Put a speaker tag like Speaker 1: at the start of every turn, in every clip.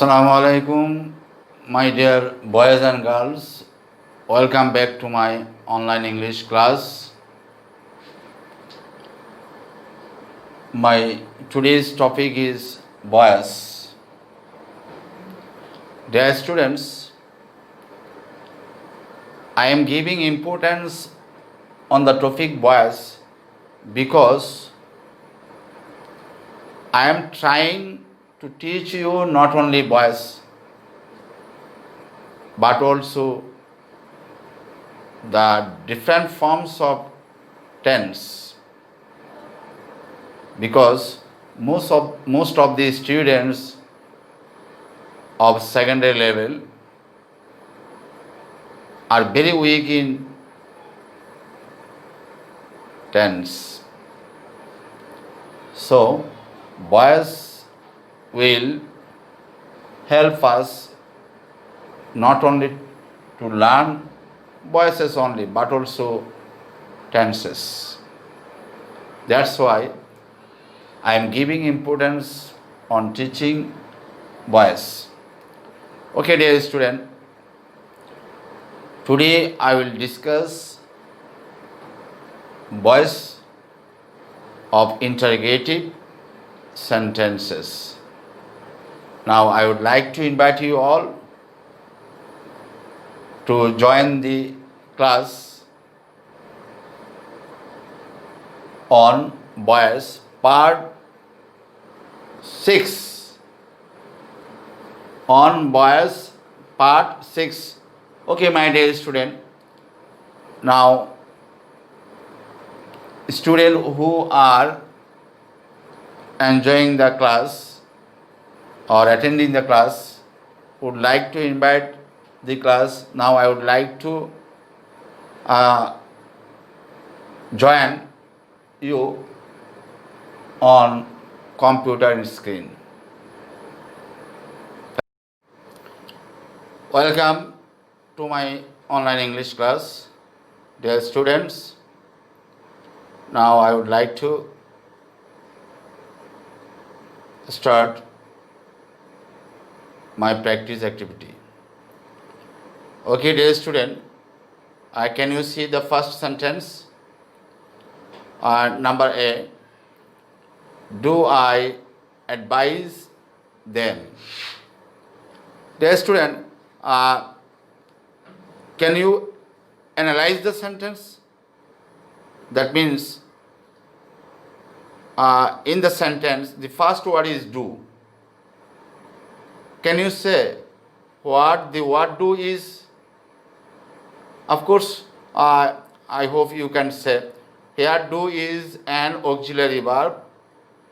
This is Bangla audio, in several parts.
Speaker 1: Assalamu alaikum, my dear boys and girls. Welcome back to my online English class. My today's topic is bias. Dear students, I am giving importance on the topic bias because I am trying to teach you not only bias but also the different forms of tense, because most of the students of secondary level are very weak in tense. So bias will help us not only to learn voices only but also tenses. That's why I am giving importance on teaching voice. Okay, dear student, today I will discuss voice of interrogative sentences. Now I would like to invite you all to join the class on bias part 6. On bias part 6. Okay, my dear student. Now, students who are enjoying the class or attending the class would like to invite the class. Now I would like to join you on computer screen. Welcome to my online English class, dear students. Now I would like to start my practice activity. Okay, dear student, can you see the first sentence? Number A, do I advise them? Dear student, can you analyze the sentence? That means in the sentence, the first word is do. Can you say what the word do is? Of course, I hope you can say. Here do is an auxiliary verb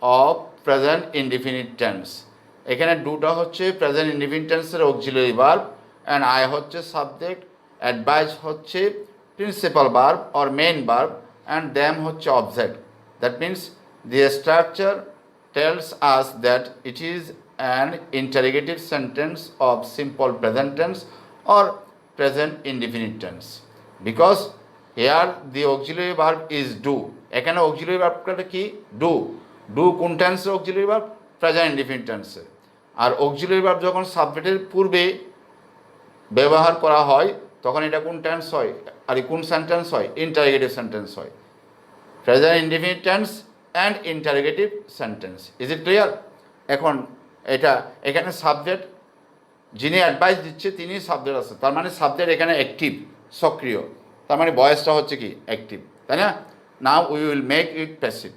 Speaker 1: of present indefinite tense. এখানে ডুটা হচ্ছে প্রেজেন্ট ইনডিফিনিট টেন্সের অক্সিলারি ভার্ব অ্যান্ড আই হচ্ছে সাবজেক্ট, অ্যাডভাইস হচ্ছে principal verb or main verb and them হচ্ছে object. That means the structure tells us that it is an interrogative sentence of simple present tense or present indefinite tense, because here the auxiliary verb is do. এখানে auxiliary verb কি? do. do কোন টেন্সের auxiliary verb? present indefinite tense। আর auxiliary verb যখন সাবজেক্টের পূর্বে ব্যবহার করা হয় তখন এটা কোন টেন্স হয় আর কোন সেন্টেন্স হয়? ইন্টারোগেটিভ সেন্টেন্স হয়। present indefinite tense and interrogative sentence. Is it clear? এখন এটা এখানে সাবজেক্ট যিনি অ্যাডভাইস দিচ্ছে তিনি সাবজেক্ট আছে, তার মানে সাবজেক্ট এখানে অ্যাক্টিভ, সক্রিয়, তার মানে ভয়েসটা হচ্ছে কি? অ্যাক্টিভ, তাই না? Now we will make it passive.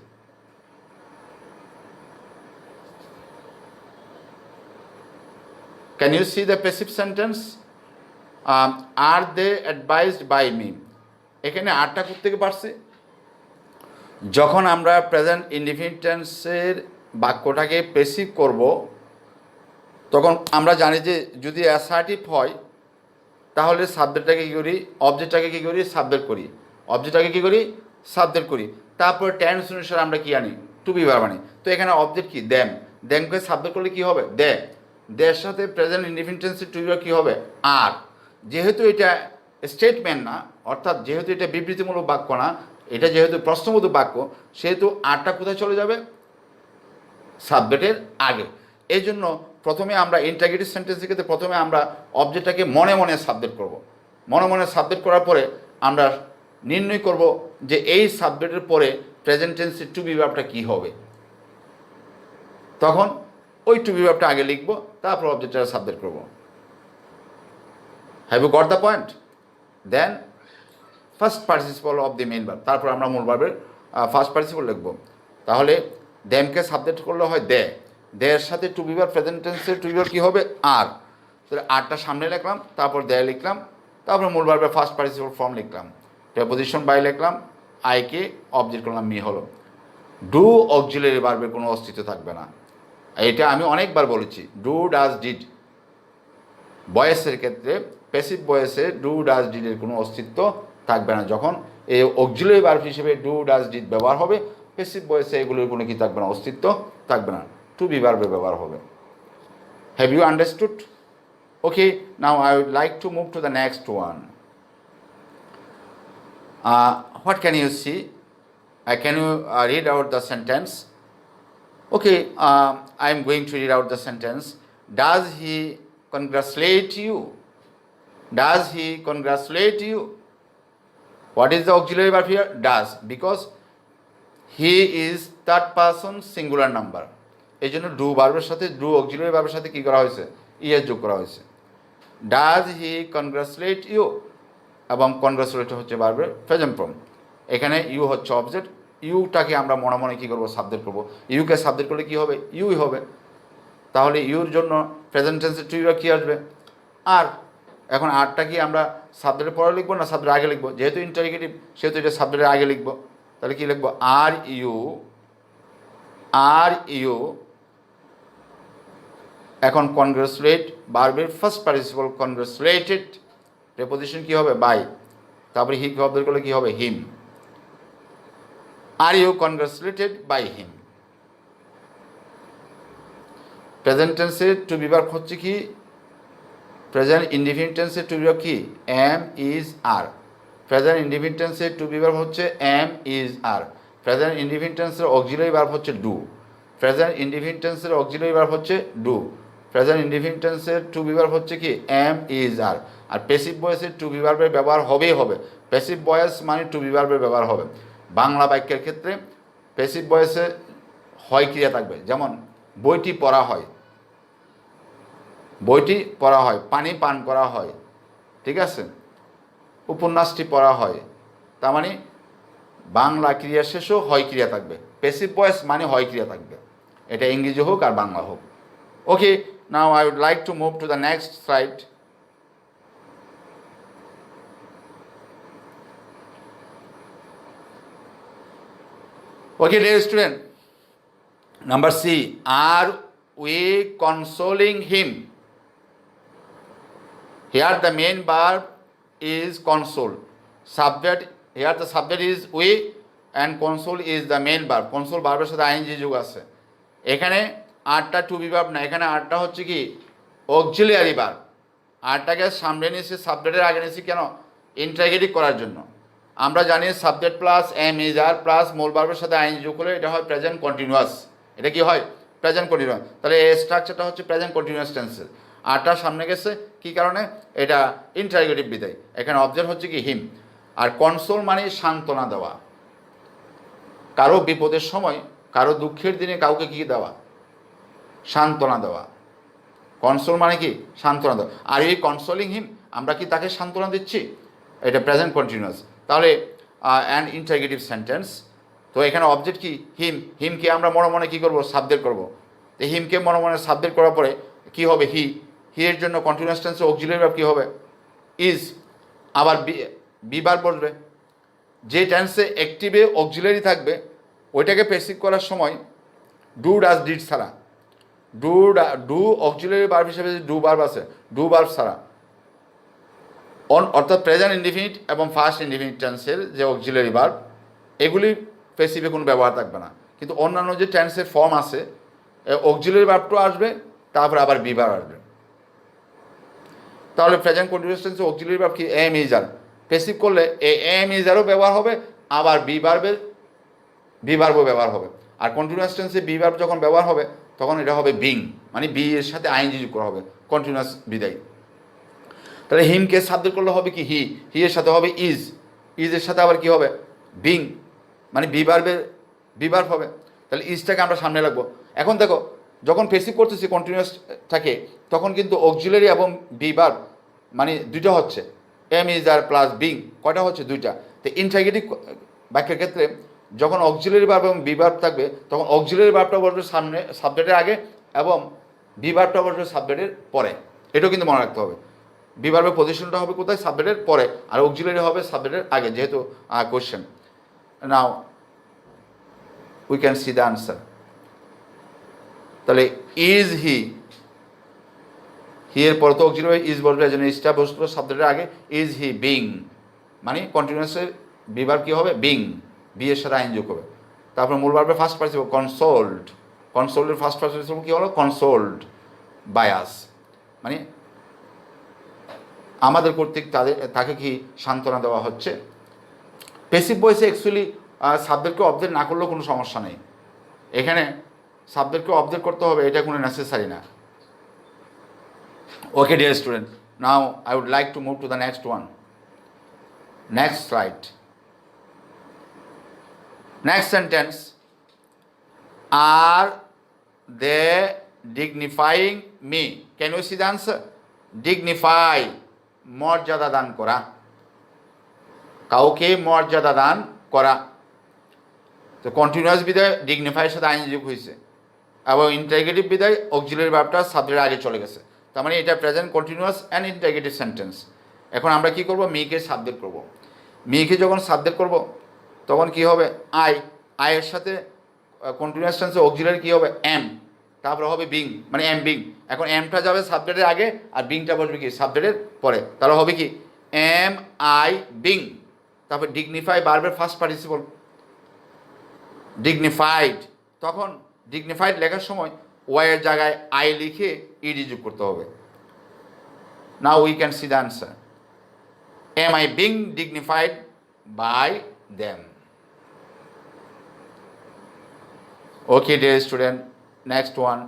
Speaker 1: Can you see the passive sentence? Are they advised by me? এখানে আরটা করতে পারছে। যখন আমরা প্রেজেন্ট ইনডিফিনিট টেন্সের বাক্যটাকে প্যাসিভ করব তখন আমরা জানি যে যদি অ্যাসার্টিভ হয় তাহলে সাবজেক্টটাকে কী করি? অবজেক্টটাকে কী করি? সাবজেক্ট করি। অবজেক্টটাকে কী করি? সাবজেক্ট করি। তারপর টেন্স অনুসারে আমরা কী আনি? টু বি ভার্ব আনি। তো এখানে অবজেক্ট কি? দ্যাম। দ্যামকে সাবজেক্ট করলে কী হবে? দে। দের সাথে প্রেজেন্ট ইনডিফিনিট টেন্সের টু বি ভার্ব কী হবে? আর। যেহেতু এটা স্টেটমেন্ট না, অর্থাৎ যেহেতু এটা বিবৃতিমূলক বাক্য না, এটা যেহেতু প্রশ্নবোধক বাক্য, সেহেতু আরটা কোথায় চলে যাবে? সাবজেক্টের আগে। এই জন্য প্রথমে আমরা ইন্টারগেটিভ সেন্টেন্সের ক্ষেত্রে প্রথমে আমরা অবজেক্টটাকে মনে মনে সাবজেক্ট করব। মনে মনে সাবজেক্ট করার পরে আমরা নির্ণয় করব যে এই সাবজেক্টের পরে প্রেজেন্ট টেন্সের টু বি ভার্বটা কী হবে। তখন ওই টু বি ভার্বটা আগে লিখব, তারপর অবজেক্টটা সাবজেক্ট করব। Have you got the point? Then first participle of the main verb, তারপর আমরা মূল ভার্বের ফার্স্ট পার্টিসিপল লিখব। তাহলে দেমকে সাবজেক্ট করলে হয় দে, দেয়ের সাথে টু বি ভার্ব প্রেজেন্ট টেন্সের টু বি ভার্ব কী হবে? আর। তাহলে আরটা সামনে লিখলাম, তারপর দে লিখলাম, তারপর মূল ভার্বের ফার্স্ট পার্টিসিপল ফর্ম লিখলাম, প্রেপোজিশন বাই লিখলাম, আইকে অবজেক্ট করলাম মি হলো। ডু অক্সিলারি ভার্বের কোনো অস্তিত্ব থাকবে না। এটা আমি অনেকবার বলেছি। ডু ডাজ ডিড বয়েসের ক্ষেত্রে প্যাসিভ বয়েসে ডু ডাজ ডিডের কোনো অস্তিত্ব থাকবে না। যখন এই অক্সিলারি ভার্ব হিসেবে ডু ডাজ ডিড ব্যবহার হবে, প্যাসিভ বয়েসে এগুলোর কোনো কি থাকবে না, অস্তিত্ব থাকবে না, টু বি ভার্বে ব্যবহার হবে। Have you understood? Okay, now I would like to move to the next one. What can you see? Can you read out the sentence? Okay, I am going to read out the sentence. Does he congratulate you? Does he congratulate you? What is the auxiliary verb here? Does, because he is third person singular number. এই জন্য ডু ভার্বের সাথে ডু অক্সিলারি ভার্বের সাথে কী করা হয়েছে? ইএস যোগ করা হয়েছে। ডাজ হি কনগ্রাচুলেট ইউ, এবং কনগ্রাচুলেট হচ্ছে ভার্বের প্রেজেন্ট ফর্ম। এখানে ইউ হচ্ছে অবজেক্ট, ইউটাকে আমরা মনে মনে কী করবো? সাবজেক্ট করবো। ইউকে সাবজেক্ট করলে কী হবে? ইউই হবে। তাহলে ইউর জন্য প্রেজেন্ট টেন্সের টু কী আসবে? আর। এখন আরটা কি আমরা সাবজেক্টের পরে লিখবো না সাবজেক্টের আগে লিখবো? যেহেতু ইন্টারগেটিভ সেহেতু এটা সাবজেক্টের আগে লিখবো। তাহলে কী লিখবো? Are you, are you. এখন কনগ্রাচুলেট ভার্বের ফার্স্ট পার্টিসিপল কনগ্রাচুলেটেড, প্রেপোজিশন কী হবে? বাই, তারপরে হি অবজেক্ট করলে কী হবে? Him. Are you congratulated by him. Present টেন্সের টু বি ভার্ব হচ্ছে কি? প্রেজেন্ট ইনডিফিনিট টেন্সের টু বি ভার্ব কি? Am is are. Present indefinite টেন্সের টু বি ভার্ব হচ্ছে am is are. Present indefinite টেন্সের অক্সিলারি ভার্ব হচ্ছে ডু। প্রেজেন্ট ইনডিফিনিট টেন্সের অক্সিলারি ভার্ব হচ্ছে ডু। প্রেজেন্ট ইনডিফিনিট টেন্সের টু বি ভার্ব হচ্ছে কি? Am is are. আর প্যাসিভ ভয়েসের টু বি ভার্বের ব্যবহার হবেই হবে। প্যাসিভ ভয়েস মানে টু বি ভার্বের ব্যবহার হবে। বাংলা বাক্যের ক্ষেত্রে প্যাসিভ ভয়েসে হয় ক্রিয়া থাকবে, যেমন বইটি পড়া হয়, বইটি পড়া হয়, পানি পান করা হয়, ঠিক আছে, উপন্যাসটি পড়া হয়। তার মানে বাংলা ক্রিয়া শেষেও হয় ক্রিয়া থাকবে। প্যাসিভ ভয়েস মানে হয় ক্রিয়া থাকবে, এটা ইংরেজি হোক আর বাংলা হোক। Okay, now I would like to move to the next slide. Okay, dear student, number C, are we consoling him? Here the main verb is console. Subject, here the subject is we and console is the main verb. Console ভার্বের সাথে আইএনজি যোগ আছে। এখানে আরটা টু বি ভার্ব না, এখানে আরটা হচ্ছে কি? Auxiliary verb. আরটাকে সামনে নিয়েছি, সাবজেক্টের আগে নিয়েছি কেন? ইন্টারগেটিভ করার জন্য। আমরা জানি subject plus am is are plus মূল ভার্বের সাথে আইএনজি যোগ করলে এটা হয় প্রেজেন্ট কন্টিনিউয়াস। এটা কি হয়? Present continuous. তাহলে এই স্ট্রাকচারটা হচ্ছে প্রেজেন্ট কন্টিনিউয়াস টেন্সের। আরটা সামনে গেছে কি কারণে? এটা ইন্টারগেটিভ বিদায়। এখানে অবজেক্ট হচ্ছে কি? হিম। আর কনসোল মানে সান্ত্বনা দেওয়া, কারো বিপদের সময়, কারো দুঃখের দিনে কাউকে কি দেওয়া? সান্ত্বনা দেওয়া। কনসোল মানে কি? সান্ত্বনা দেওয়া। আর এই কনসোলিং হিম, আমরা কি তাকে সান্ত্বনা দিচ্ছি? এটা প্রেজেন্ট কন্টিনিউয়াস। তাহলে অ্যান্ড ইন্টারগেটিভ সেন্টেন্স। তো এখানে অবজেক্ট কি? হিম। হিমকে আমরা মনে মনে কী করবো? সাবজেক্ট করবো। তো হিমকে মনে মনে সাবজেক্ট করার পরে কী হবে? হি। হি এর জন্য কন্টিনিউয়াস টেন্সে অক্সিলারি ভার্ব কী হবে? ইজ। আবার বি ভার্ব বসবে। যে টেন্সে অ্যাক্টিভে অক্সিলারি থাকবে ওইটাকে প্যাসিভ করার সময় ডু ডাজ ডিড ছাড়া, ডু অক্সিলারি ভার্ব হিসেবে যে ডু ভার্ব আছে, ডু ভার্ব ছাড়া, অর্থাৎ প্রেজেন্ট ইনডিফিনিট এবং ফার্স্ট ইনডিফিনিট টেন্সের যে অক্সিলারি ভার্ব এগুলি প্যাসিভে কোনো ব্যবহার থাকবে না। কিন্তু অন্যান্য যে টেন্সের ফর্ম আছে অক্সিলারি ভার্বটাও আসবে, তারপরে আবার বি ভার্ব আসবে। তাহলে প্রেজেন্ট কন্টিনিউয়াস টেন্সে অক্সিলারি ভার্ব কি? Am is are. প্যাসিভ করলে এম ইজ আরও ব্যবহার হবে, আবার বি ভার্বও ব্যবহার হবে। আর কন্টিনিউয়াস টেন্সে বি ভার্ব যখন ব্যবহার হবে তখন এটা হবে বিং, মানে বি এর সাথে আইএনজি যুক্ত করা হবে, কন্টিনিউয়াস বিদায়। তাহলে হিমকে সাবজেক্ট করলে হবে কি হি, হি এর সাথে হবে ইজ, ইজ এর সাথে আবার কি হবে বিং, মানে বি ভার্ব হবে। তাহলে ইজটাকে আমরা সামনে রাখবো। এখন দেখো যখন পেসিভ করতেছি কন্টিনিউয়াস থাকে তখন কিন্তু অক্সিলারি এবং বি ভার্ব মানে দুইটা হচ্ছে, am is are plus being কয়টা হচ্ছে দুইটা। তো ইন্টারগেটিভ বাক্যের ক্ষেত্রে যখন অক্সিলারি ভার্ব এবং বি ভার্ব থাকবে তখন অক্সিলারি ভার্বটা বসবে সামনে সাবজেক্টের আগে এবং বি ভার্বটা বসবে সাবজেক্টের পরে, এটাও কিন্তু মনে রাখতে হবে। বি ভার্বের পজিশনটা হবে কোথায়, সাবজেক্টের পরে, আর অক্সিলারি হবে সাবজেক্টের আগে, যেহেতু question. Now we can see the answer. তাহলে ইজ হি, হি এর পরে তো অক্সিলারি ইজ বসবে, এই জন্য ইজটা বসলো সাবজেক্টের আগে। ইজ হি বিং, মানে কন্টিনিউয়াসের বি ভার্ব কী হবে বিং, বি এর সাথে আইন যোগ হবে। তারপর মূল ভার্বের ফার্স্ট পার্টিসিপল কনসোল্ড, কনসোল্ডের ফার্স্ট পার্টিসিপল কী হলো কনসোল্ড বাই আস, মানে আমাদের কর্তৃক তাকে কি সান্ত্বনা দেওয়া হচ্ছে। পেসিভ ভয়েসে অ্যাকচুয়ালি সাবজেক্টকে অবজেক্ট না করলেও কোনো সমস্যা নেই, এখানে সাবজেক্টকে অবজেক্ট করতে হবে এটা কোনো নেসেসারি না। Okay dear student, now I would like to move to the next one. Next slide. Next sentence, are they dignifying me, can you see the answer? Dignify, মর্যাদা দান করা, কাউকে মর্যাদা দান করা। তো কন্টিনিউয়াস বিদায় ডিগনিফাইয়ের সাথে আইন যোগ হয়েছে এবং ইন্টারগেটিভ বিদায় অক্সিলারি ভার্বটা সাবজেক্টের আগে চলে গেছে, তার মানে এটা present continuous and interrogative sentence. এখন আমরা কি করব, মিকে সাবজেক্ট করব। মিকে যখন সাবজেক্ট করব তখন কি হবে আয়ের সাথে কন্টিনিউয়াস টেন্সে অক্সিলারি কি হবে এম, তারপরে হবে বিং, মানে এম বিং। এখন এমটা যাবে সাবজেক্টের আগে আর বিংটা বসবে কি সাবজেক্টের পরে, তাহলে হবে কি এম আই বিং। তারপর ডিগনিফাই ভার্বের ফার্স্ট পার্টিসিপল ডিগনিফাইড, তখন ডিগনিফাইড লেখার সময় ওয়াইয়ের জায়গায় আই লিখে ইডি যোগ করতে হবে। Now we can see the answer. Am I being dignified by them. Okay dear student, next one.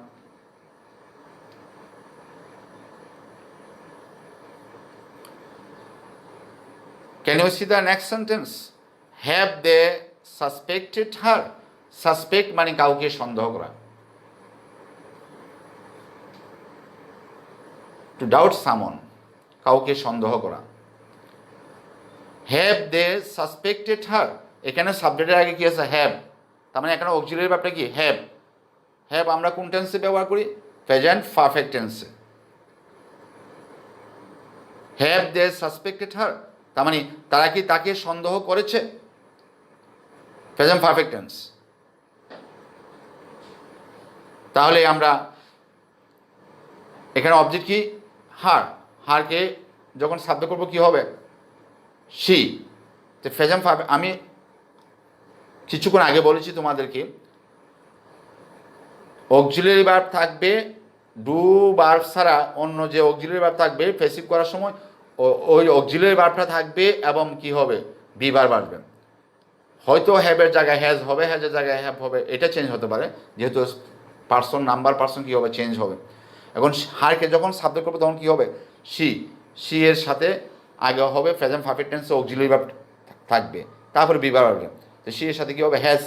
Speaker 1: Can you see the next sentence? Have they suspected her? Suspect মানে কাউকে সন্দেহ করা, to doubt someone, কাউকে সন্দেহ করা। Have they suspected her? এখানে সাবজেক্টের আগে কি আছে হ্যাভ, তার মানে এখানে অক্সিলারি ভার্বটা কি হ্যাভ। হ্যাভ আমরা কোন টেন্সে ব্যবহার করি, প্রেজেন্ট পারফেক্ট টেন্সে। হ্যাভ দে সাসপেক্টেড হার, তার মানে তারা কি তাকে সন্দেহ করেছে, প্রেজেন্ট পারফেক্ট টেন্স। তাহলে আমরা এখানে অবজেক্ট কি হার, হারকে যখন সাবজেক্ট করবো কি হবে সি। তো প্রেজেন্ট পারফেক্ট আমি কিছুক্ষণ আগে বলেছি তোমাদেরকে অক্সিলারি ভার্ব থাকবে, ডু ভার্ব ছাড়া অন্য যে অক্সিলারি ভার্ব থাকবে পেসিভ করার সময় ওই অক্সিলারি ভার্বটা থাকবে এবং কি হবে বি ভার্ব আসবে। হয়তো হ্যাভের জায়গায় হ্যাজ হবে, হ্যাজের জায়গায় হ্যাভ হবে, এটা চেঞ্জ হতে পারে যেহেতু পার্সন নাম্বার পার্সন কী হবে চেঞ্জ হবে। এখন হারকে যখন সাবজেক্ট করবে তখন কী হবে সি, সি এর সাথে আগে হবে প্রেজেন্ট পারফেক্ট টেন্সে অক্সিলারি ভার্ব থাকবে, তারপরে বি ভার্ব আসবে। তো সি এর সাথে কী হবে হ্যাজ,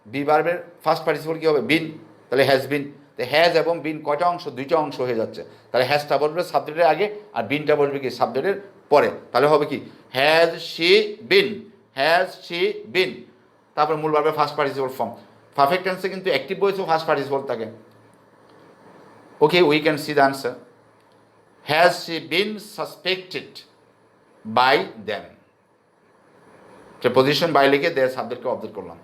Speaker 1: বি ভার্বের ফার্স্ট পার্টিসিপল কী হবে বিন, তাহলে হ্যাজ বিন। তো হ্যাজ এবং বিন কয়টা অংশ, দুইটা অংশ হয়ে যাচ্ছে। তাহলে হ্যাজটা বসবে সাবজেক্টের আগে আর বিনটা বসবে কি সাবজেক্টের পরে, তাহলে হবে কি has she been, has she been. তারপর মূল ভার্বের ফার্স্ট পার্টিসিপল ফর্ম। পারফেক্ট টেন্সে কিন্তু অ্যাক্টিভ ভয়েসও ফার্স্ট পার্টিসিপল থাকে। Okay we can see the answer. Has she been suspected by them, position by লিখে দে সাবজেক্টকে অবজেক্ট করলাম,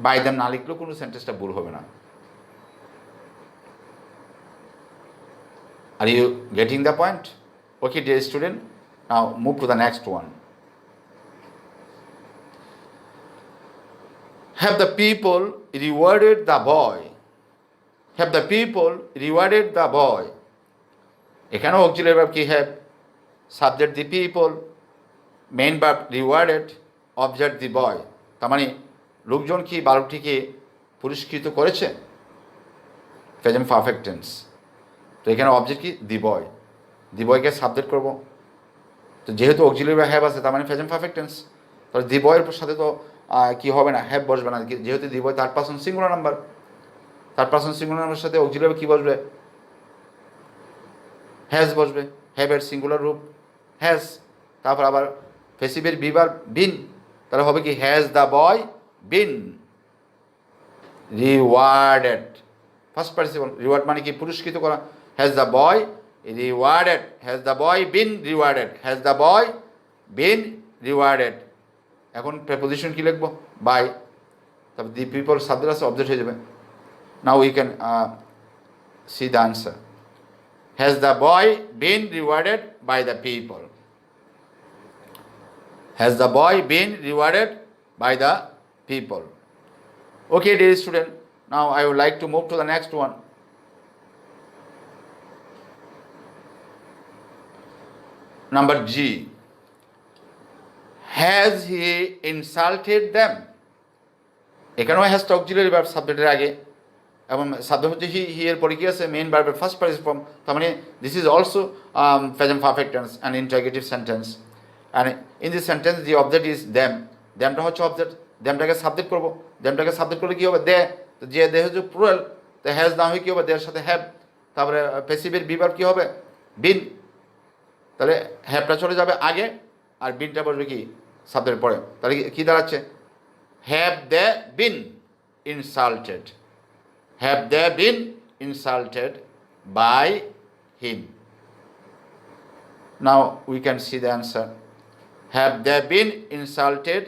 Speaker 1: বাই দ্যাম না লিখলেও কোনো সেন্টেন্সটা ভুল হবে না। Are you getting the point? Okay dear student, now move to the next one. Have the people rewarded the boy? Have the people rewarded the boy? এখানেও অক্সিলারি ভার্ব কি have, subject the people, main verb rewarded, object the boy. তার মানে লোকজন কি বালকটিকে পুরস্কৃত করেছে। Present perfect tense. তো এখানে অবজেক্ট কি, দি বয়, দি বয়কে সাবজেক্ট করবো। তো যেহেতু অক্সিলারি বা হ্যাভ আছে তার মানে প্রেজেন্ট পারফেক্ট টেন্স। তাহলে দি বয়ের সাথে তো কি হবে না, হ্যাভ বসবে না, যেহেতু the boy third person singular number. Third person singular নাম্বারের সাথে অক্সিলারি কি বসবে, হ্যাজ বসবে। হ্যাভের সিঙ্গুলার রূপ হ্যাজ। তারপর আবার ফেসিভের বিবার বিন, তাহলে হবে কি has the boy been rewarded. First participle, reward মানে কি পুরস্কৃত করা। Has the boy rewarded, has the boy been rewarded, has the boy been rewarded. এখন প্রেপোজিশন কি লিখবো, বাই, তারপর দি পিপল সাবজেক্ট আছে, অবজেক্ট হয়ে যাবে। Now we can see the answer. Has the boy been rewarded by the people, has the boy been rewarded by the people? Okay, dear student, now I would like to move to the next one. Number G. Has he insulted them? এখানেও হ্যাজ অক্সিলারি ভার্ব সাবজেক্টের আগে, এবং সাবজেক্ট হচ্ছে হি এর পরে কি আছে, মেইন ভার্বের ফার্স্ট পার্টিসিপল ফর্ম। তার মানে this is also present perfect tense and interrogative sentence. And in this sentence the object is them, দ্যামটা হচ্ছে অবজেক্ট, দ্যামটাকে সাবজেক্ট করবো। দ্যামটাকে সাবজেক্ট করলে কী হবে, দে, তো যে দে হচ্ছে প্লুরাল, তো হ্যাজ না হয়ে কী হবে, দের সাথে হ্যাভ। তারপরে প্যাসিভের বিভার কী হবে, বিন, তাহলে হ্যাভটা চলে যাবে আগে আর বিনটা বসবে কি সাবজেক্টের পরে। তাহলে কী দাঁড়াচ্ছে, have they been insulted, have they been insulted by him. Now we can see the answer. Have they been insulted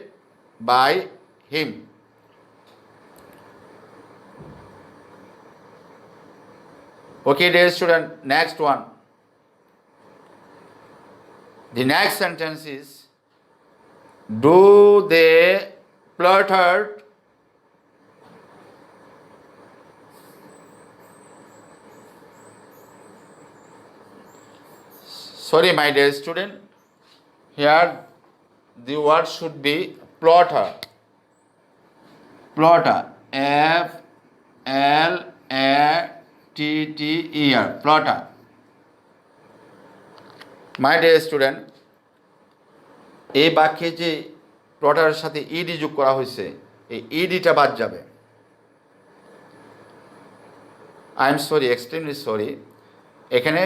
Speaker 1: by him? Okay, dear student, next one. The next sentence is, do they pluttered sorry my dear student, here the word should be plotter, plotter, F L A T T E R, plotter. My dear student, এই বাক্যে যে প্লটারের সাথে ইডি যোগ করা হয়েছে, এই ইডিটা বাদ যাবে। I am sorry, extremely sorry, এখানে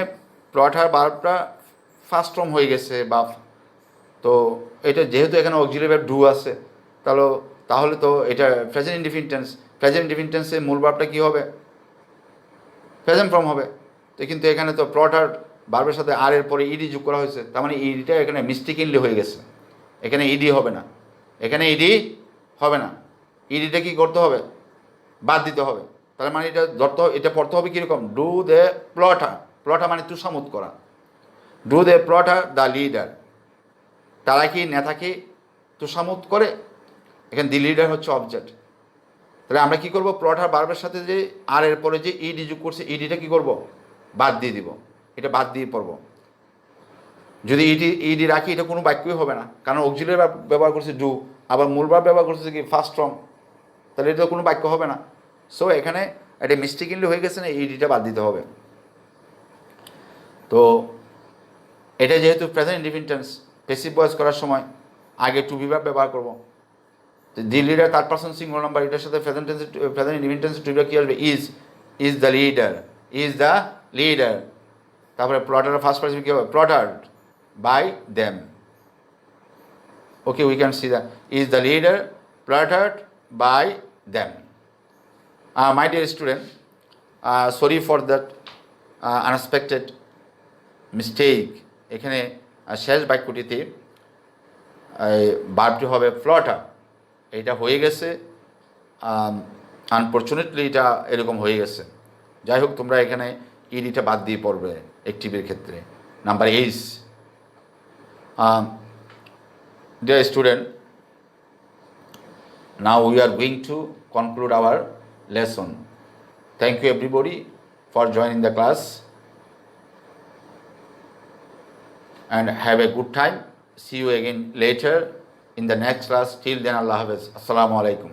Speaker 1: প্লটার ভার্বটা ফার্স্ট ফর্ম হয়ে গেছে বা, তো এটা যেহেতু এখানে অক্সিলারি ভার্ব ডু আছে, তাহলে তো এটা present indefinite tense. Present indefinite টেন্সে মূল ভার্বটা কী হবে, প্রেজেন্ট ফর্ম হবে। তো কিন্তু এখানে তো প্লটার ভার্বের সাথে আর এর পরে ইডি যোগ করা হয়েছে, তার মানে ইডিটা এখানে মিস্টেকেনলি হয়ে গেছে। এখানে ইডি হবে না, এখানে ইডি হবে না, ইডিটা কী করতে হবে, বাদ দিতে হবে। তার মানে এটা পড়তে হবে কীরকম, ডু দে প্লটার, প্লটার মানে তুষামুদ করা, do they flatter the leader, তারা কি নেতাকে তুষামুদ করে। এখানে দি লিডার হচ্ছে অবজেক্ট। তাহলে আমরা কী করবো, প্লটার ভার্বের সাথে যে আর এর পরে যে ইডি যোগ করছে, ইডিটা কী করবো, বাদ দিয়ে দিব, এটা বাদ দিয়ে পড়বো। যদি ইডি রাখি এটা কোনো বাক্যই হবে না, কারণ অক্সিলারি ভার্ব ব্যবহার করছে ডু, আবার মূল ভার্ব ব্যবহার করছে কি ফার্স্ট ফর্ম, তাহলে এটা কোনো বাক্য হবে না। সো এখানে এটা মিস্টেকেনলি হয়ে গেছে না, ইডিটা বাদ দিতে হবে। তো এটা যেহেতু present indefinite tense, passive voice করার সময় আগে টু বি ভার্ব ব্যবহার করবো। তো the leader third person singular number, এটার সাথে present tense, present indefinite tense to be verb কী আসবে, is the leader, is the leader. তারপরে প্লটার ফার্স্ট পারসন কী হবে, plotted by them. Okay, we can see that is the leader plotted by them. My dear student, sorry for that unexpected mistake. এখানে শেষ বাক্যটিতে ভার্বটি হবে প্লটার, এটা হয়ে গেছে, আনফরচুনেটলি এটা এরকম হয়ে গেছে। যাই হোক, তোমরা এখানে ইডিটা বাদ দিয়ে পড়বে অ্যাক্টিভের ক্ষেত্রে। Number 8, dear student, now we are going to conclude our lesson. Thank you everybody for joining the class and have a good time. See you again later in the next class. Till then, Allah Hafiz. Assalamu alaikum.